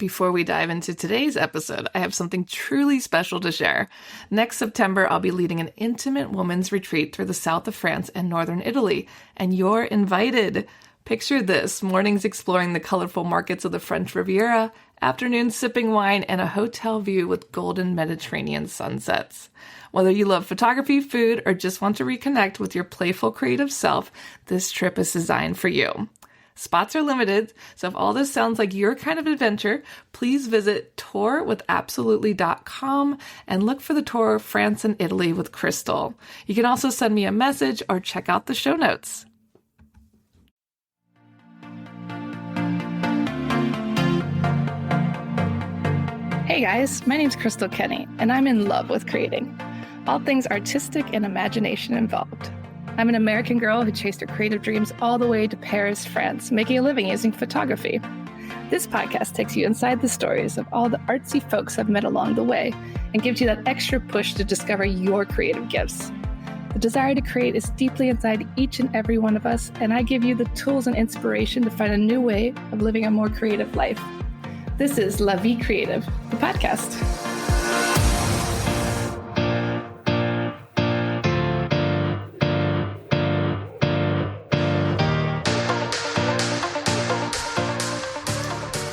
Before we dive into today's episode, I have something truly special to share. Next September, I'll be leading an intimate women's retreat through the south of France and northern Italy, and you're invited. Picture this: mornings exploring the colorful markets of the French Riviera, afternoons sipping wine, and a hotel view with golden Mediterranean sunsets. Whether you love photography, food, or just want to reconnect with your playful creative self, this trip is designed for you. Spots are limited, so if all this sounds like your kind of adventure, please visit tourwithabsolutely.com and look for the tour France and Italy with Crystal. You can also send me a message or check out the show notes. Hey guys, my name's Crystal Kenny, and I'm in love with creating. All things artistic and imagination involved. I'm an American girl who chased her creative dreams all the way to Paris, France, making a living using photography. This podcast takes you inside the stories of all the artsy folks I've met along the way and gives you that extra push to discover your creative gifts. The desire to create is deeply inside each and every one of us, and I give you the tools and inspiration to find a new way of living a more creative life. This is La Vie Creative, the podcast.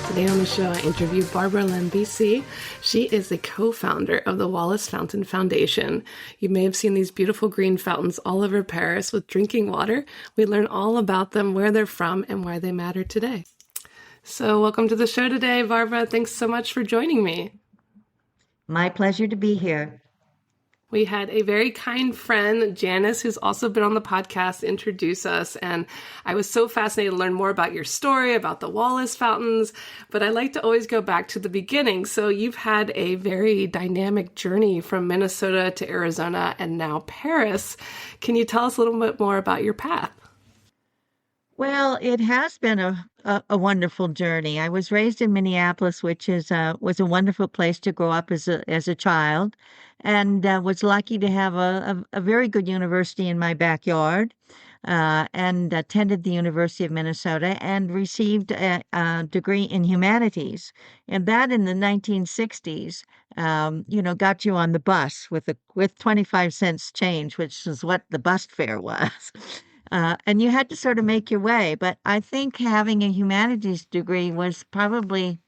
Today on the show, I interviewed Barbara Lambesis. She is the co-founder of the Wallace Fountain Foundation. You may have seen these beautiful green fountains all over Paris with drinking water. We learn all about them, where they're from, and why they matter today. So welcome to the show today, Barbara. Thanks so much for joining me. My pleasure to be here. We had a very kind friend, Janice, who's also been on the podcast, introduce us. And I was so fascinated to learn more about your story, about the Wallace fountains. But I like to always go back to the beginning. So you've had a very dynamic journey from Minnesota to Arizona and now Paris. Can you tell us a little bit more about your path? Well, it has been a wonderful journey. I was raised in Minneapolis, which was a wonderful place to grow up as a child, and was lucky to have a very good university in my backyard, and attended the University of Minnesota and received a degree in humanities, and that in the 1960s, got you on the bus with 25 cents change, which is what the bus fare was. And you had to sort of make your way. But I think having a humanities degree was probably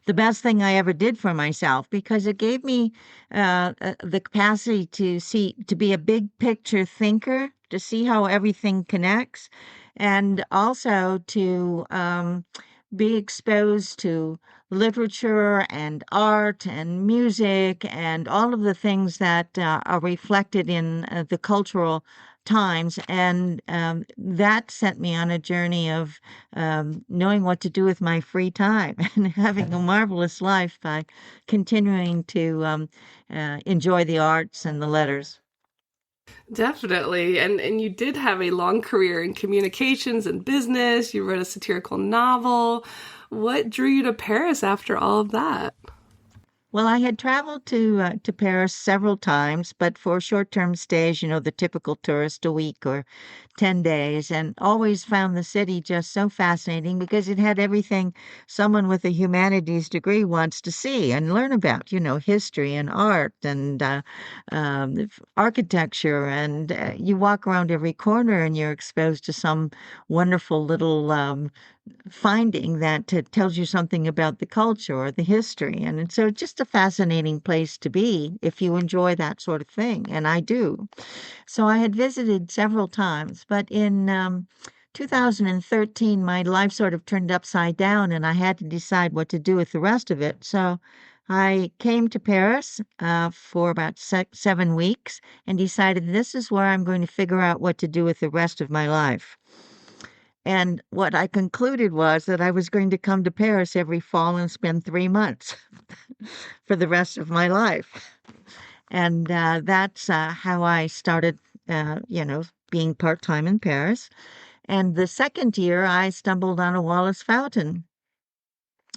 the best thing I ever did for myself, because it gave me the capacity to be a big picture thinker, to see how everything connects, and also to be exposed to literature and art and music and all of the things that are reflected in the cultural times. And that sent me on a journey of knowing what to do with my free time and having a marvelous life by continuing to enjoy the arts and the letters. Definitely. And you did have a long career in communications and business. You wrote a satirical novel. What drew you to Paris after all of that? Well, I had traveled to Paris several times, but for short-term stays, the typical tourist, a week or 10 days, and always found the city just so fascinating because it had everything someone with a humanities degree wants to see and learn about, history and art and architecture. And you walk around every corner and you're exposed to some wonderful little finding that tells you something about the culture or the history. And so it's just a fascinating place to be if you enjoy that sort of thing. And I do. So I had visited several times, but in 2013, my life sort of turned upside down and I had to decide what to do with the rest of it. So I came to Paris for about 7 weeks and decided this is where I'm going to figure out what to do with the rest of my life. And what I concluded was that I was going to come to Paris every fall and spend 3 months for the rest of my life. And that's how I started, being part-time in Paris. And the second year, I stumbled on a Wallace fountain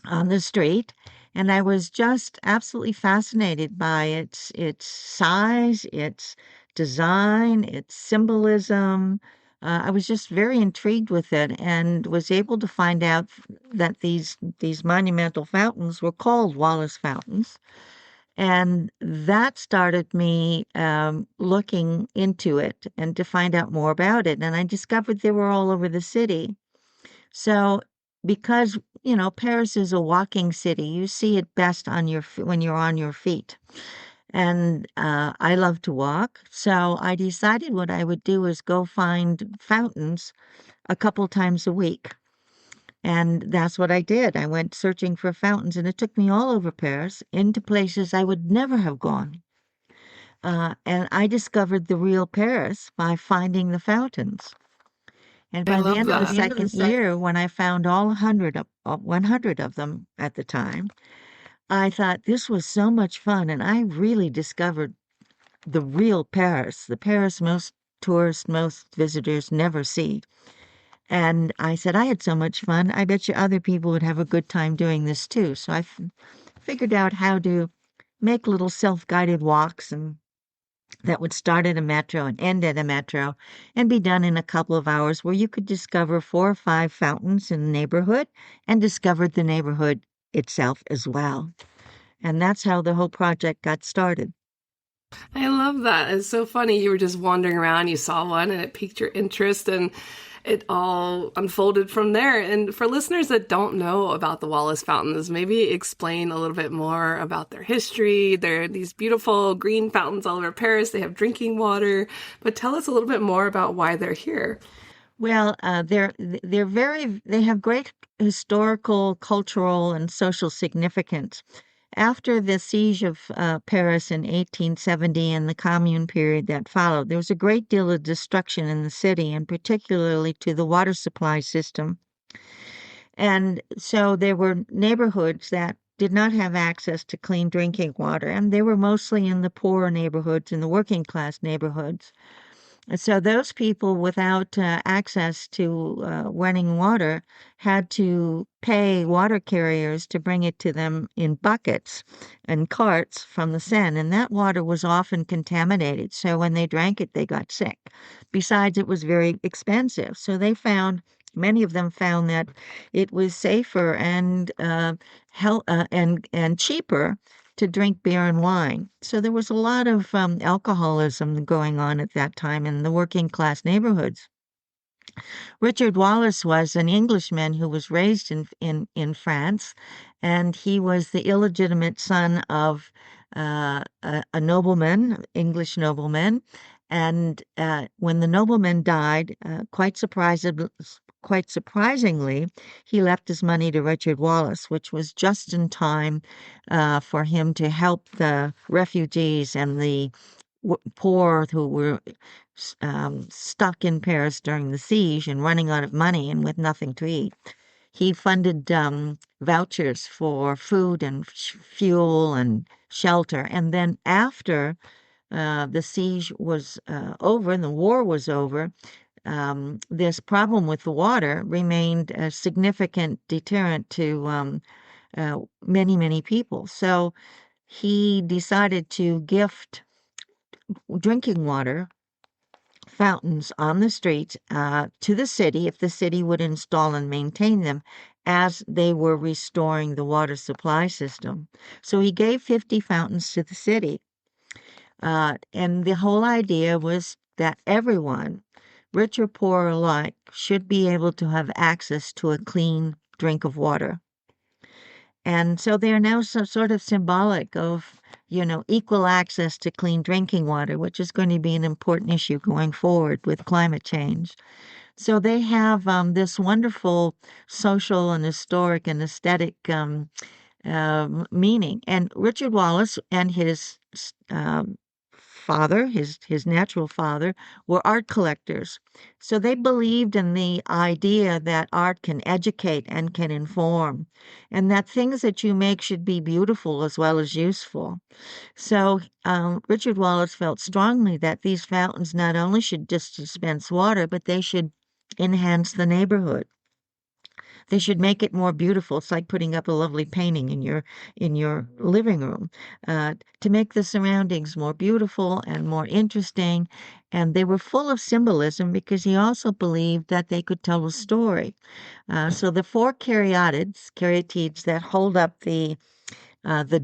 on the street, and I was just absolutely fascinated by its size, its design, its symbolism, I was just very intrigued with it and was able to find out that these monumental fountains were called Wallace fountains. And that started me looking into it and to find out more about it. And I discovered they were all over the city. So, because, Paris is a walking city, you see it best when you're on your feet. And I love to walk. So I decided what I would do is go find fountains a couple times a week. And that's what I did. I went searching for fountains, and it took me all over Paris into places I would never have gone. And I discovered the real Paris by finding the fountains. And I by the love end of the that. second year, when I found all 100 of them at the time, I thought this was so much fun. And I really discovered the real Paris, the Paris most tourists, most visitors never see. And I said, I had so much fun. I bet you other people would have a good time doing this too. So I figured out how to make little self-guided walks and that would start at a metro and end at a metro and be done in a couple of hours where you could discover 4 or 5 fountains in the neighborhood and discovered the neighborhood itself as well. And that's how the whole project got started. I love that. It's so funny. You were just wandering around, you saw one, and it piqued your interest, and it all unfolded from there. And for listeners that don't know about the Wallace fountains, maybe explain a little bit more about their history. They're these beautiful green fountains all over Paris. They have drinking water, but tell us a little bit more about why they're here. Well, they have great historical, cultural, and social significance. After the siege of Paris in 1870 and the Commune period that followed, there was a great deal of destruction in the city, and particularly to the water supply system. And so there were neighborhoods that did not have access to clean drinking water, and they were mostly in the poorer neighborhoods, in the working class neighborhoods. So those people without access to running water had to pay water carriers to bring it to them in buckets and carts from the Seine, and that water was often contaminated. So when they drank it, they got sick. Besides, it was very expensive. So many of them found that it was safer and and cheaper to drink beer and wine. So there was a lot of alcoholism going on at that time in the working class neighborhoods. Richard Wallace was an Englishman who was raised in France, and he was the illegitimate son of a nobleman, English nobleman. And when the nobleman died, quite surprisingly, he left his money to Richard Wallace, which was just in time for him to help the refugees and the poor who were stuck in Paris during the siege and running out of money and with nothing to eat. He funded vouchers for food and fuel and shelter. And then after the siege was over and the war was over, this problem with the water remained a significant deterrent to many, many people. So he decided to gift drinking water fountains on the streets to the city if the city would install and maintain them as they were restoring the water supply system. So he gave 50 fountains to the city. And the whole idea was that everyone, rich or poor alike, should be able to have access to a clean drink of water. And so they are now sort of symbolic of, equal access to clean drinking water, which is going to be an important issue going forward with climate change. So they have this wonderful social and historic and aesthetic meaning. And Richard Wallace and his father, his natural father, were art collectors. So they believed in the idea that art can educate and can inform, and that things that you make should be beautiful as well as useful. So Richard Wallace felt strongly that these fountains not only should just dispense water, but they should enhance the neighborhood. They should make it more beautiful. It's like putting up a lovely painting in your living room, to make the surroundings more beautiful and more interesting. And they were full of symbolism because he also believed that they could tell a story. So the four caryatids that hold up the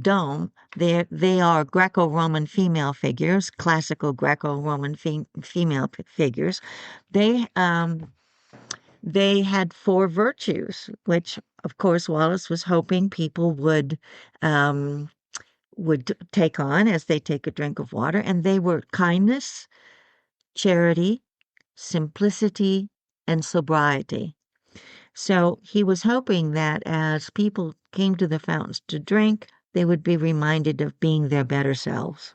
dome, they are Greco-Roman female figures, classical Greco-Roman female figures. They they had four virtues, which of course Wallace was hoping people um, would take on as they take a drink of water, and they were kindness, charity, simplicity, and sobriety. So he was hoping that as people came to the fountains to drink, they would be reminded of being their better selves.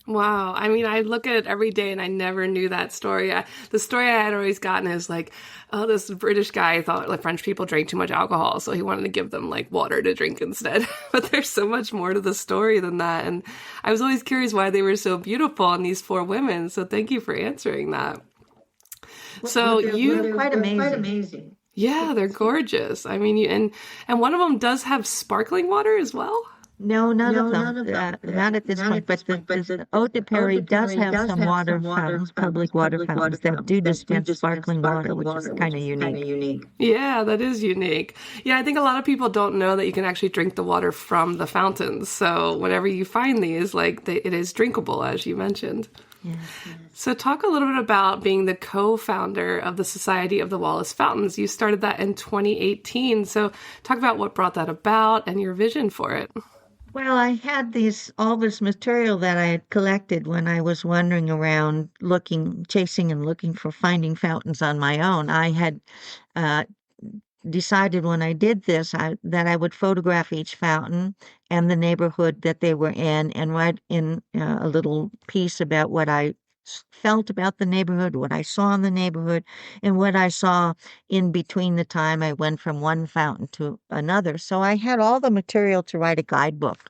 Wow. I mean, I look at it every day and I never knew that story. The story I had always gotten is like, oh, this British guy thought like French people drank too much alcohol, so he wanted to give them like water to drink instead. But there's so much more to the story than that. And I was always curious why they were so beautiful and these four women. So thank you for answering that. So They're quite amazing. yeah, they're gorgeous. I mean, and one of them does have sparkling water as well. No, none of them. Not at this point. But the Eau de Paris does have some water fountains, public water fountains that do dispense sparkling water, which is kind of unique. Yeah, that is unique. Yeah, I think a lot of people don't know that you can actually drink the water from the fountains. So whenever you find these, like it is drinkable, as you mentioned. Yes. So talk a little bit about being the co-founder of the Society of the Wallace Fountains. You started that in 2018. So talk about what brought that about and your vision for it. Well, I had all this material that I had collected when I was wandering around chasing and looking for finding fountains on my own. I had uh, decided when I did this that I would photograph each fountain and the neighborhood that they were in and write in a little piece about what I felt about the neighborhood, what I saw in the neighborhood, and what I saw in between the time I went from one fountain to another. So I had all the material to write a guidebook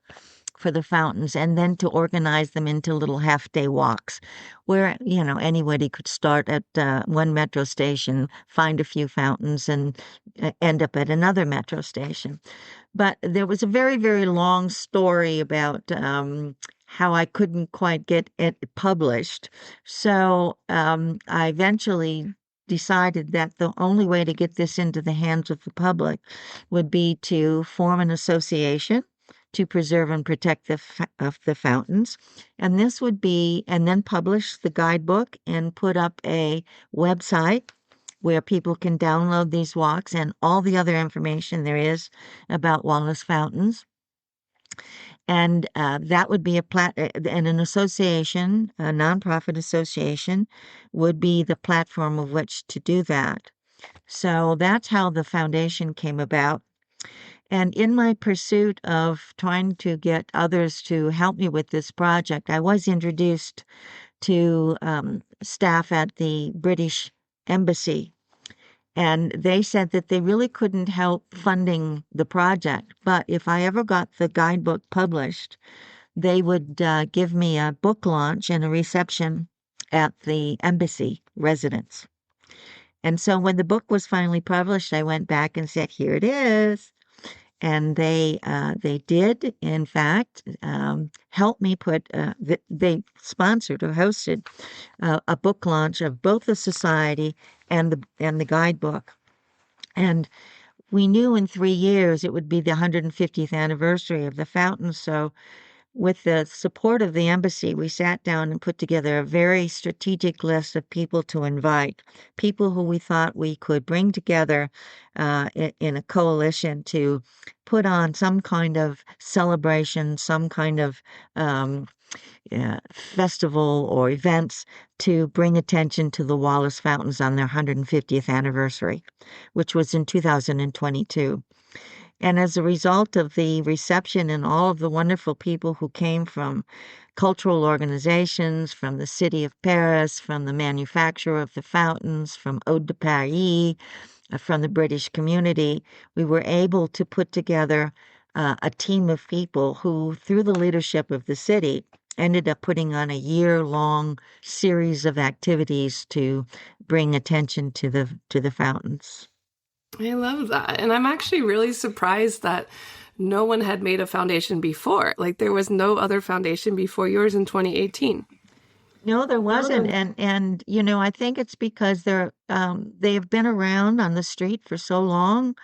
for the fountains and then to organize them into little half-day walks where, anybody could start at one metro station, find a few fountains, and end up at another metro station. But there was a very, very long story about how I couldn't quite get it published. So I eventually decided that the only way to get this into the hands of the public would be to form an association to preserve and protect the fountains. And this would be, and then publish the guidebook and put up a website where people can download these walks and all the other information there is about Wallace Fountains. And that would be and an association, a nonprofit association, would be the platform of which to do that. So that's how the foundation came about. And in my pursuit of trying to get others to help me with this project, I was introduced to staff at the British Embassy. And they said that they really couldn't help funding the project. But if I ever got the guidebook published, they would give me a book launch and a reception at the embassy residence. And so when the book was finally published, I went back and said, here it is. And they did, in fact, help me they sponsored or hosted a book launch of both the society and the guidebook. And we knew in 3 years it would be the 150th anniversary of the fountain. So with the support of the embassy, we sat down and put together a very strategic list of people to invite, people who we thought we could bring together in a coalition to put on some kind of celebration, some kind of festival or events to bring attention to the Wallace Fountains on their 150th anniversary, which was in 2022. And as a result of the reception and all of the wonderful people who came from cultural organizations, from the city of Paris, from the manufacturer of the fountains, from Eau de Paris, from the British community, we were able to put together a team of people who, through the leadership of the city, ended up putting on a year-long series of activities to bring attention to the fountains. I love that. And I'm actually really surprised that no one had made a foundation before. Like there was no other foundation before yours in 2018. No, there wasn't, and I think it's because they have been around on the street for so long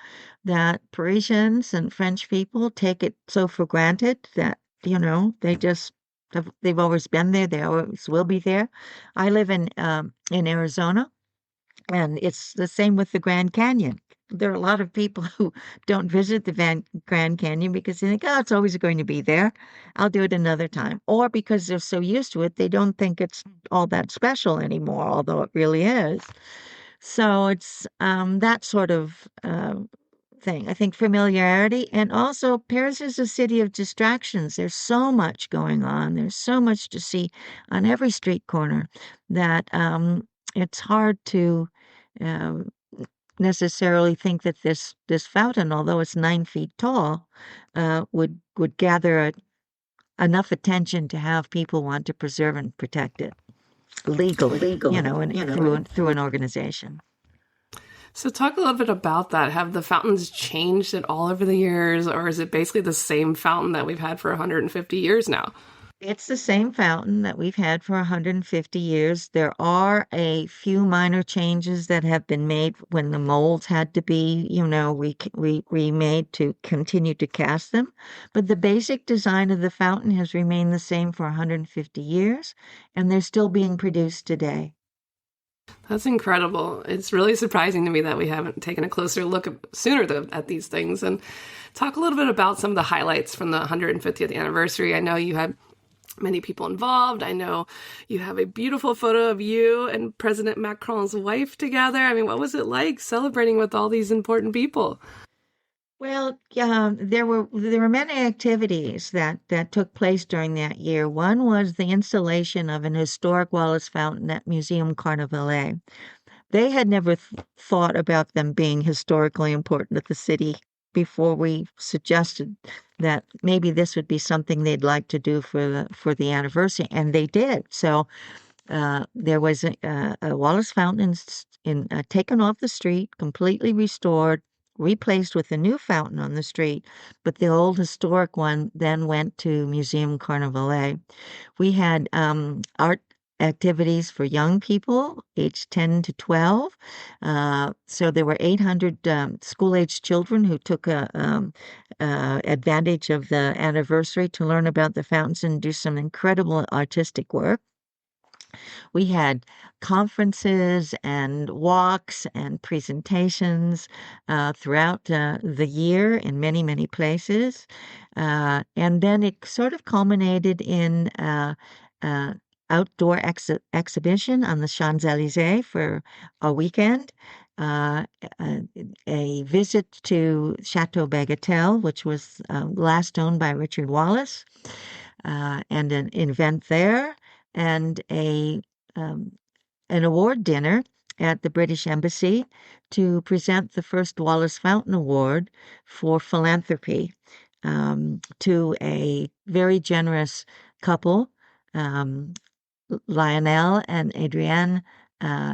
that Parisians and French people take it so for granted that they just they've always been there. They always will be there. I live in Arizona, and it's the same with the Grand Canyon. There are a lot of people who don't visit the Grand Canyon because they think, oh, it's always going to be there. I'll do it another time. Or because they're so used to it, they don't think it's all that special anymore, although it really is. So it's that sort of thing. I think familiarity. And also, Paris is a city of distractions. There's so much going on, there's so much to see on every street corner that it's hard to uh, necessarily think that this fountain, although it's 9 feet tall, would gather enough attention to have people want to preserve and protect it legally, through an organization. So talk a little bit about that. Have the fountains changed at all over the years, or is it basically the same fountain that we've had for 150 years now? It's the same fountain that we've had for 150 years. There are a few minor changes that have been made when the molds had to be, remade to continue to cast them. But the basic design of the fountain has remained the same for 150 years, and they're still being produced today. That's incredible. It's really surprising to me that we haven't taken a closer look sooner at these things. And talk a little bit about some of the highlights from the 150th anniversary. I know you had many people involved. I know you have a beautiful photo of you and President Macron's wife together. I mean, what was it like celebrating with all these important people? Well, there were many activities that took place during that year. One was the installation of an historic Wallace fountain at Museum Carnavalet. They had never thought about them being historically important to the city before we suggested that maybe this would be something they'd like to do for the anniversary, and they did. So there was a Wallace fountain taken off the street, completely restored, replaced with a new fountain on the street, but the old historic one then went to Museum Carnavalet. We had art activities for young people aged 10 to 12. So there were 800 school-aged children who took advantage of the anniversary to learn about the fountains and do some incredible artistic work. We had conferences and walks and presentations throughout the year in many, many places. And then it sort of culminated in outdoor exhibition on the Champs-Élysées for a weekend. A visit to Chateau Bagatelle, which was last owned by Richard Wallace, and an event there, and an award dinner at the British Embassy to present the first Wallace Fountain Award for philanthropy to a very generous couple, Lionel and Adrienne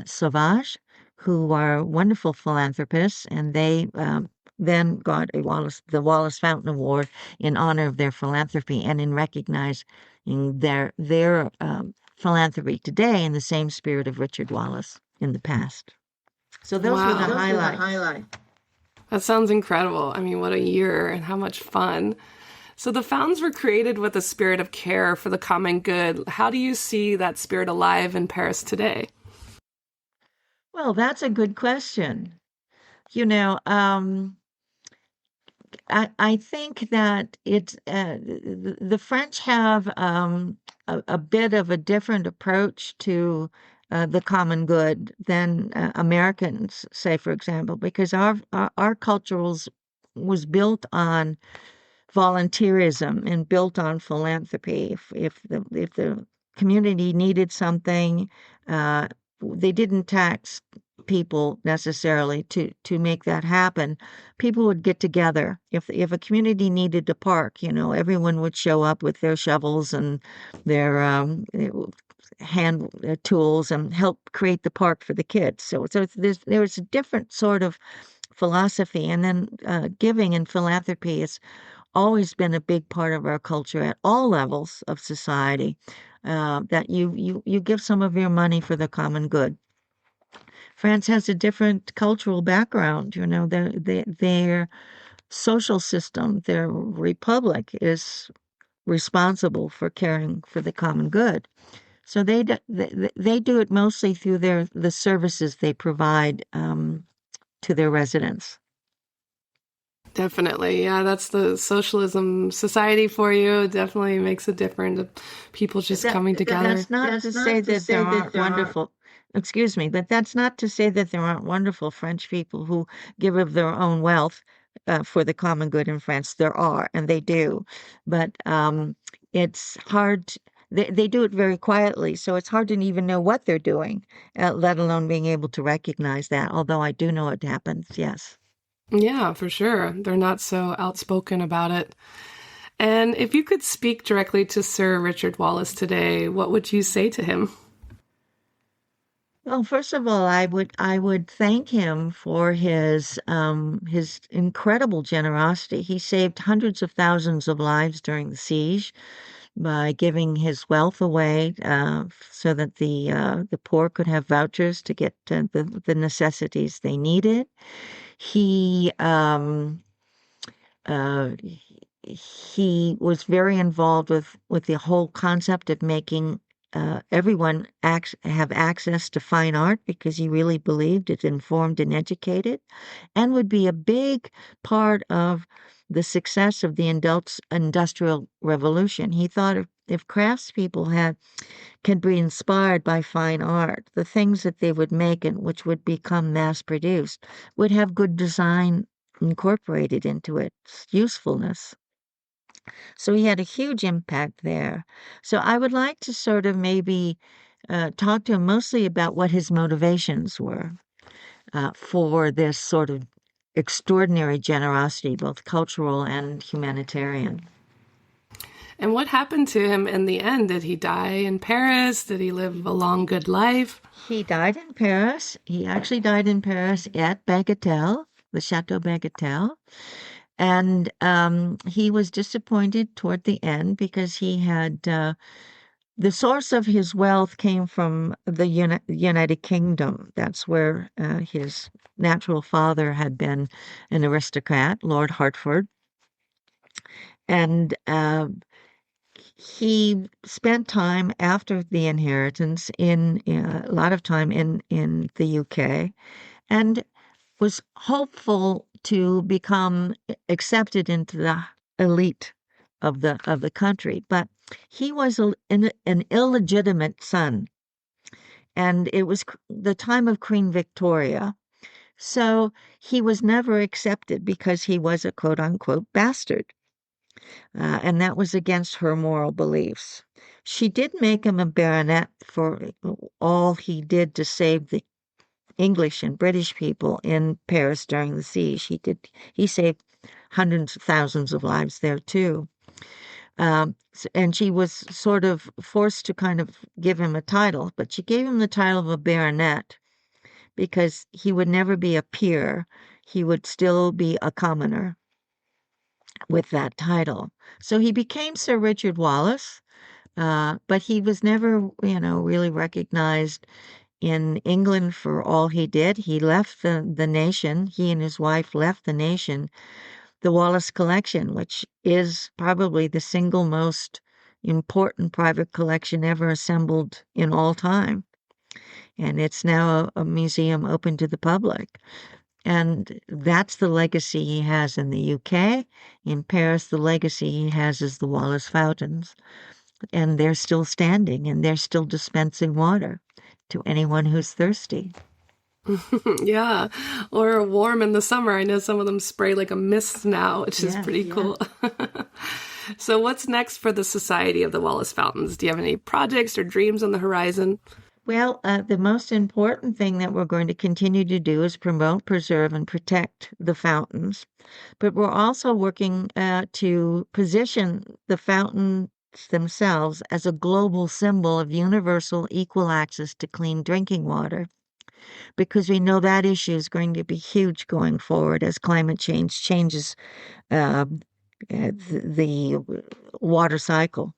Sauvage, who are wonderful philanthropists, and they then got the Wallace Fountain Award in honor of their philanthropy and in recognizing their philanthropy today in the same spirit of Richard Wallace in the past. So those were the highlights. That sounds incredible. I mean, what a year and how much fun. So the fountains were created with a spirit of care for the common good. How do you see that spirit alive in Paris today? Well, that's a good question. I think that it's the French have a bit of a different approach to the common good than Americans, say, for example, because our culture was built on volunteerism and built on philanthropy. If the community needed something, they didn't tax people necessarily to make that happen. People would get together. If a community needed a park, everyone would show up with their shovels and their hand tools and help create the park for the kids. So there's a different sort of philosophy, and then giving and philanthropy has always been a big part of our culture at all levels of society. That you give some of your money for the common good. France has a different cultural background. Their social system, their republic, is responsible for caring for the common good. So they do it mostly through the services they provide to their residents. Definitely. Yeah, that's the socialism society for you. It definitely makes a difference of people just coming together. That's not to say that there aren't wonderful, excuse me, but that's not to say that there aren't wonderful French people who give of their own wealth for the common good in France. There are, and they do. But it's hard. They do it very quietly, so it's hard to even know what they're doing, let alone being able to recognize that. Although I do know it happens, yes. Yeah, for sure. They're not so outspoken about it. And if you could speak directly to Sir Richard Wallace today, what would you say to him? Well, first of all, I would thank him for his incredible generosity. He saved hundreds of thousands of lives during the siege by giving his wealth away so that the poor could have vouchers to get the necessities they needed. He he was very involved with the whole concept of making everyone have access to fine art, because he really believed it informed and educated, and would be a big part of the success of the Industrial Revolution. He thought if craftspeople can be inspired by fine art, the things that they would make and which would become mass produced would have good design incorporated into its usefulness. So he had a huge impact there. So I would like to sort of maybe talk to him mostly about what his motivations were for this sort of extraordinary generosity, both cultural and humanitarian. And what happened to him in the end? Did he die in Paris? Did he live a long, good life? He died in Paris. He actually died in Paris at Bagatelle, the Chateau Bagatelle. And he was disappointed toward the end because he had the source of his wealth came from the United Kingdom. That's where his natural father had been an aristocrat, Lord Hertford. And he spent time after the inheritance a lot of time in the UK, and was hopeful to become accepted into the elite of the country. But he was an illegitimate son, and it was the time of Queen Victoria. So he was never accepted because he was a quote unquote bastard. And that was against her moral beliefs. She did make him a baronet for all he did to save the English and British people in Paris during the siege. He saved hundreds of thousands of lives there too. And she was sort of forced to kind of give him a title, but she gave him the title of a baronet because he would never be a peer. He would still be a commoner with that title. So he became Sir Richard Wallace, but he was never, really recognized in England for all he did. He left the nation, he and his wife left the nation, the Wallace collection, which is probably the single most important private collection ever assembled in all time. And it's now a museum open to the public. And that's the legacy he has in the UK. In Paris, the legacy he has is the Wallace fountains. And they're still standing, and they're still dispensing water to anyone who's thirsty. Yeah, or warm in the summer. I know some of them spray like a mist now, which is pretty cool. So what's next for the Society of the Wallace Fountains? Do you have any projects or dreams on the horizon? Well, the most important thing that we're going to continue to do is promote, preserve, and protect the fountains. But we're also working to position the fountains themselves as a global symbol of universal equal access to clean drinking water, because we know that issue is going to be huge going forward as climate change changes uh, the water cycle.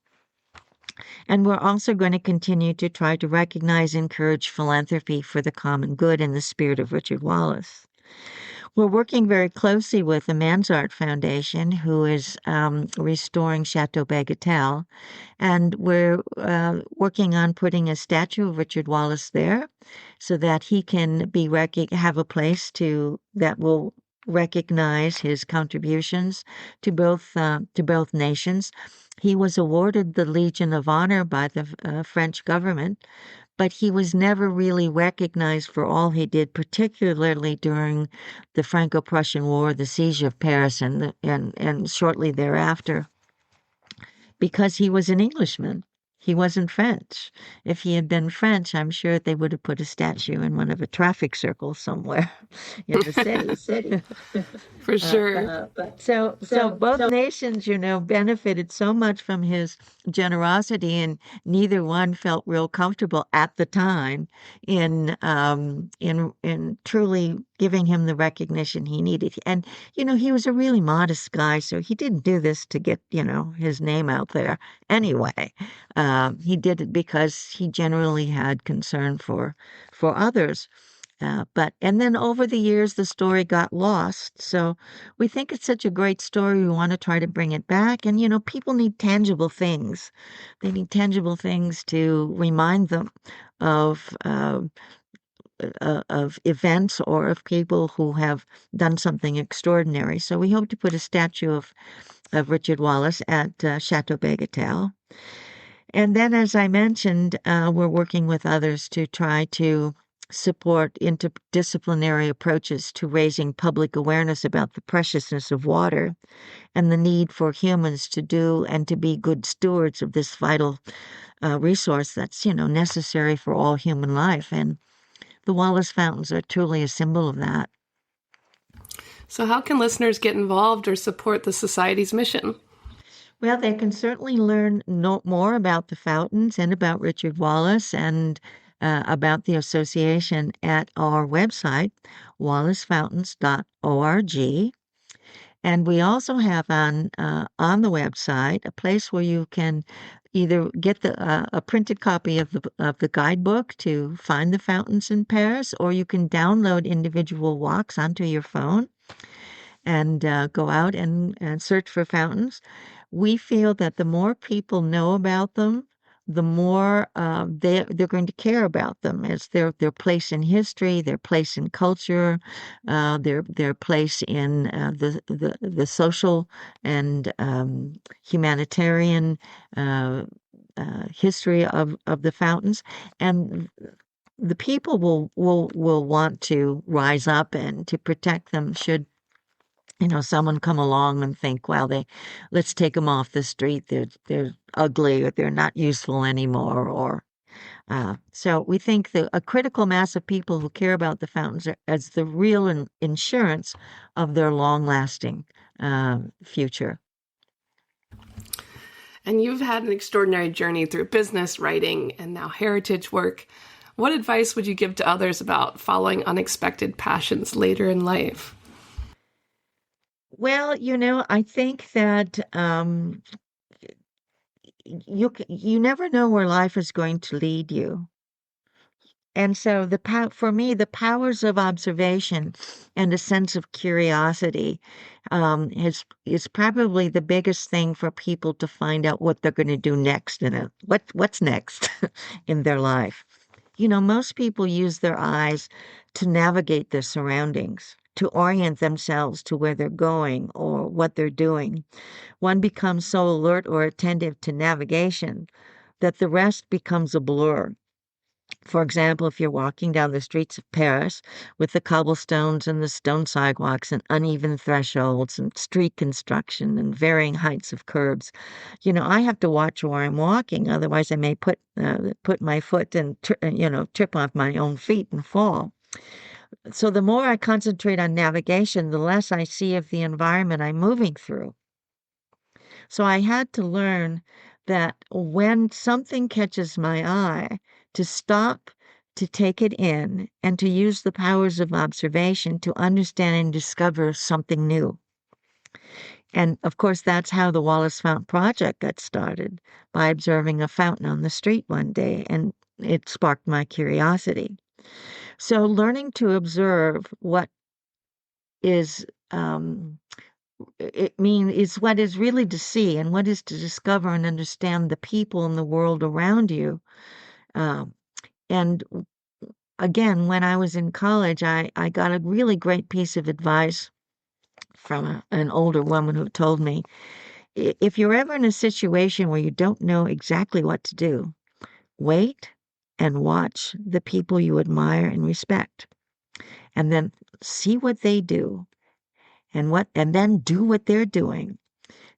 And we're also going to continue to try to recognize and encourage philanthropy for the common good in the spirit of Richard Wallace. We're working very closely with the Mansart Foundation, who is restoring Chateau Bagatelle, and we're working on putting a statue of Richard Wallace there so that he can be have a place that will recognize his contributions to both nations. He was awarded the Legion of Honor by the French government, but he was never really recognized for all he did, particularly during the Franco-Prussian War, the siege of Paris, and shortly thereafter, because he was an Englishman. He wasn't French. If he had been French, I'm sure they would have put a statue in one of the traffic circles somewhere in the city. For sure. So both nations, benefited so much from his generosity, and neither one felt real comfortable at the time in truly giving him the recognition he needed. And he was a really modest guy, so he didn't do this to get his name out there anyway. He did it because he generally had concern for others. And then over the years, the story got lost. So we think it's such a great story. We want to try to bring it back. And, people need tangible things. They need tangible things to remind them of events or of people who have done something extraordinary. So we hope to put a statue of Richard Wallace at Chateau Bagatelle. And then, as I mentioned, we're working with others to try to support interdisciplinary approaches to raising public awareness about the preciousness of water and the need for humans to do and to be good stewards of this vital resource that's, necessary for all human life. And the Wallace Fountains are truly a symbol of that. So how can listeners get involved or support the Society's mission? Well, they can certainly learn more about the fountains and about Richard Wallace and about the association at our website, wallacefountains.org. And we also have on the website a place where you can either get a printed copy of the guidebook to find the fountains in Paris, or you can download individual walks onto your phone and go out and search for fountains. We feel that the more people know about them, the more they're going to care about them as their place in history, their place in culture, their place in the social and humanitarian history of the fountains. And the people will want to rise up and to protect them should someone come along and think, well, let's take them off the street. They're ugly, or they're not useful anymore. Or so we think that a critical mass of people who care about the fountains as the real insurance of their long-lasting future. And you've had an extraordinary journey through business, writing, and now heritage work. What advice would you give to others about following unexpected passions later in life? Well, I think that you never know where life is going to lead you. And so for me, the powers of observation and a sense of curiosity is probably the biggest thing for people to find out what they're going to do next and what's next in their life. Most people use their eyes to navigate their surroundings, to orient themselves to where they're going or what they're doing. One becomes so alert or attentive to navigation that the rest becomes a blur. For example, if you're walking down the streets of Paris with the cobblestones and the stone sidewalks and uneven thresholds and street construction and varying heights of curbs, I have to watch where I'm walking. Otherwise, I may put my foot and trip off my own feet and fall. So the more I concentrate on navigation, the less I see of the environment I'm moving through. So I had to learn that when something catches my eye, to stop, to take it in, and to use the powers of observation to understand and discover something new. And of course, that's how the Wallace Fountain Project got started, by observing a fountain on the street one day, and it sparked my curiosity. So learning to observe what is is what is really to see and what is to discover and understand the people and the world around you. And again, when I was in college, I got a really great piece of advice from an older woman who told me, if you're ever in a situation where you don't know exactly what to do, wait and watch the people you admire and respect, and then see what they do and then do what they're doing.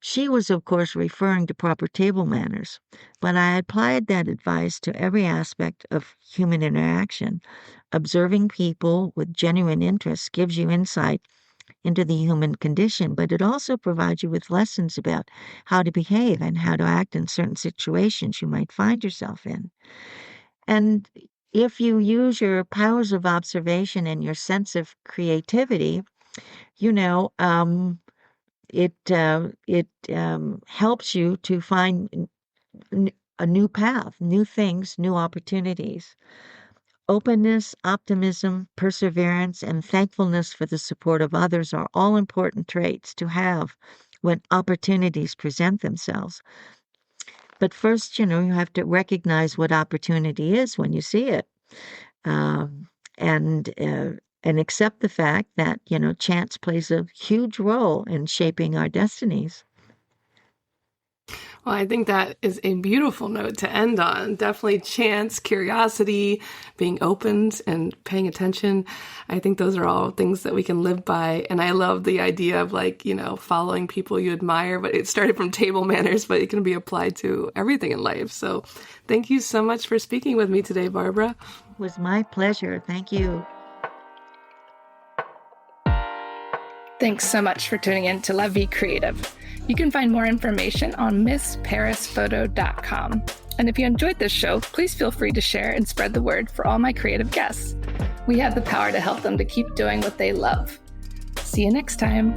She was, of course, referring to proper table manners, but I applied that advice to every aspect of human interaction. Observing people with genuine interest gives you insight into the human condition, but it also provides you with lessons about how to behave and how to act in certain situations you might find yourself in. And if you use your powers of observation and your sense of creativity, it helps you to find a new path, new things, new opportunities. Openness, optimism, perseverance, and thankfulness for the support of others are all important traits to have when opportunities present themselves. But first, you have to recognize what opportunity is when you see it, and accept the fact that, chance plays a huge role in shaping our destinies. Well, I think that is a beautiful note to end on. Definitely chance, curiosity, being open and paying attention. I think those are all things that we can live by. And I love the idea of following people you admire, but it started from table manners, but it can be applied to everything in life. So thank you so much for speaking with me today, Barbara. It was my pleasure. Thank you. Thanks so much for tuning in to La Vie Creative. You can find more information on MissParisPhoto.com. And if you enjoyed this show, please feel free to share and spread the word for all my creative guests. We have the power to help them to keep doing what they love. See you next time.